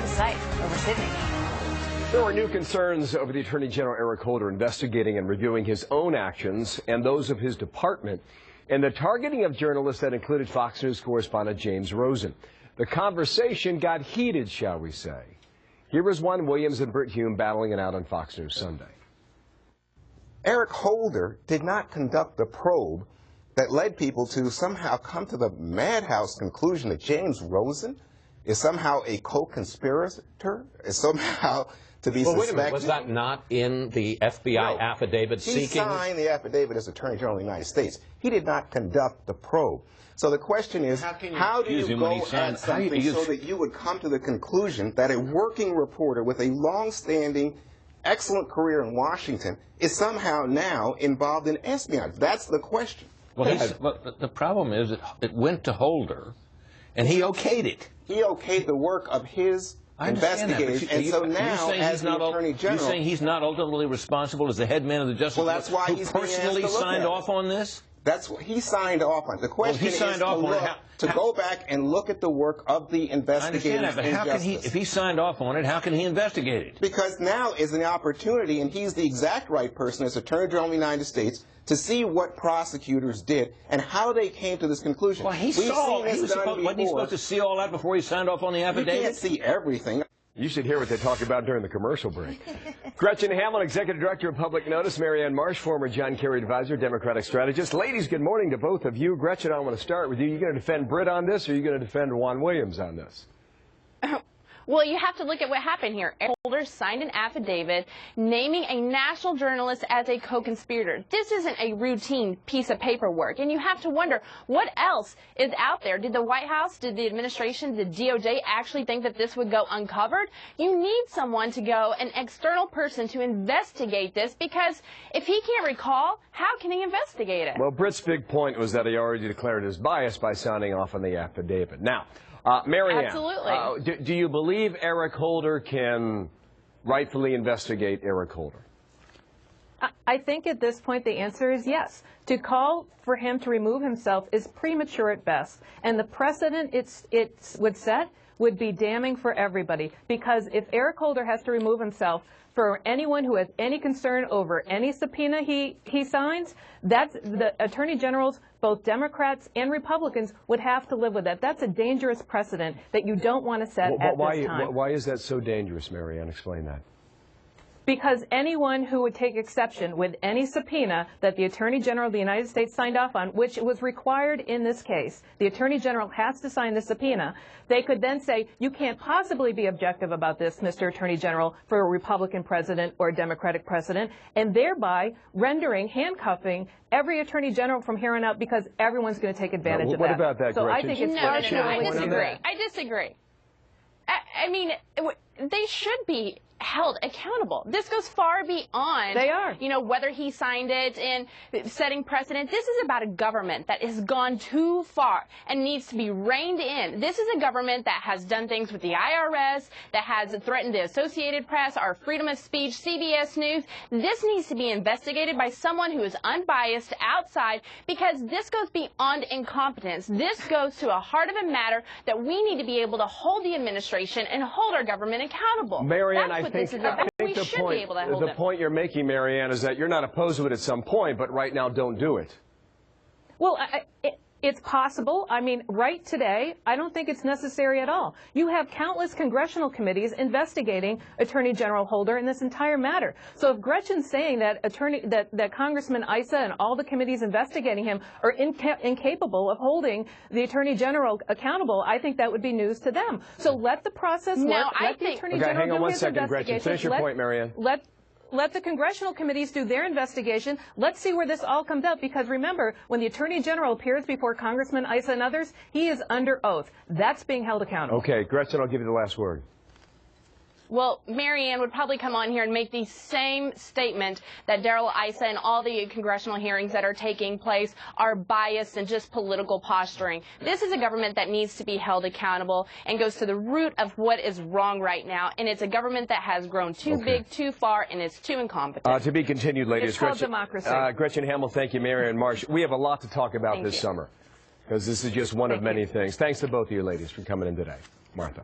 at a site over Sydney. There are new concerns over the Attorney General Eric Holder investigating and reviewing his own actions and those of his department and the targeting of journalists that included Fox News correspondent James Rosen. The conversation got heated, shall we say. Here was Juan Williams and Bert Hume battling it out on Fox News Sunday. Eric Holder did not conduct the probe that led people to somehow come to the madhouse conclusion that James Rosen is somehow a co-conspirator, is somehow to be suspected. Wait a minute, was that not in the FBI affidavit seeking? He signed the affidavit as Attorney General of the United States. He did not conduct the probe. So the question is, how do you go at something so that you would come to the conclusion that a working reporter with a long-standing, excellent career in Washington is somehow now involved in espionage? That's the question. Well, the problem is it went to Holder, and he okayed it. He okayed the work of his investigators, and so now, as the Attorney General... You're saying he's not ultimately responsible as the head man of the Justice Department, who personally signed off on this? That's what he signed off on. The question is to go back and look at the work of the investigators. I understand that, but how can he, if he signed off on it, how can he investigate it? Because now is an opportunity, and he's the exact right person as Attorney General of the United States to see what prosecutors did and how they came to this conclusion. Well, wasn't he supposed to see all that before he signed off on the affidavit? You can't see everything. You should hear what they talk about during the commercial break. Gretchen Hamel, Executive Director of Public Notice. Marianne Marsh, former John Kerry advisor, Democratic strategist. Ladies, good morning to both of you. Gretchen, I want to start with you. Are you going to defend Britt on this, or are you going to defend Juan Williams on this? Well, you have to look at what happened here. Eric Holder signed an affidavit naming a national journalist as a co-conspirator. This isn't a routine piece of paperwork, and you have to wonder what else is out there. Did the White House, did the administration, did DOJ actually think that this would go uncovered? You need someone to go, an external person, to investigate this, because if he can't recall, how can he investigate it? Well, Britt's big point was that he already declared his bias by signing off on the affidavit. Now, Marianne, absolutely. Do you believe Eric Holder can rightfully investigate Eric Holder? I think at this point the answer is yes. To call for him to remove himself is premature at best, and the precedent it would set would be damning for everybody, because if Eric Holder has to remove himself for anyone who has any concern over any subpoena he signs, that's the Attorney Generals, both Democrats and Republicans, would have to live with that. That's a dangerous precedent that you don't want to set at this time. Why is that so dangerous, Marianne? Explain that. Because anyone who would take exception with any subpoena that the Attorney General of the United States signed off on, which was required in this case, the Attorney General has to sign the subpoena, they could then say, you can't possibly be objective about this, Mr. Attorney General, for a Republican president or a Democratic president, and thereby handcuffing every Attorney General from here on out, because everyone's going to take advantage of that. What about that, So Gretchen? I think it's No, I disagree. I mean, they should be held accountable. This goes far beyond, whether he signed it and setting precedent. This is about a government that has gone too far and needs to be reined in. This is a government that has done things with the IRS, that has threatened the Associated Press, our freedom of speech, CBS News. This needs to be investigated by someone who is unbiased, outside, because this goes beyond incompetence. This goes to a heart of a matter that we need to be able to hold the administration and hold our government accountable. Marianne, I think the point you're making, Marianne, is that you're not opposed to it at some point, but right now don't do it. Well, it's possible. I mean, right today, I don't think it's necessary at all. You have countless congressional committees investigating Attorney General Holder in this entire matter. So if Gretchen's saying that that Congressman Issa and all the committees investigating him are incapable of holding the Attorney General accountable, I think that would be news to them. So let the process work. Let the Attorney General hang on do one his second, Gretchen. Finish your point, Marianne. Let the congressional committees do their investigation. Let's see where this all comes out, because remember, when the Attorney General appears before Congressman Issa and others, he is under oath. That's being held accountable. Okay, Gretchen, I'll give you the last word. Well, Marianne would probably come on here and make the same statement that Darrell Issa and all the congressional hearings that are taking place are biased and just political posturing. This is a government that needs to be held accountable and goes to the root of what is wrong right now. And it's a government that has grown too big, too far, and it's too incompetent. To be continued, ladies. It's called democracy. Gretchen Hamel, thank you, Marianne Marsh. We have a lot to talk about this summer, because this is just one of many things. Thanks to both of you ladies for coming in today. Martha.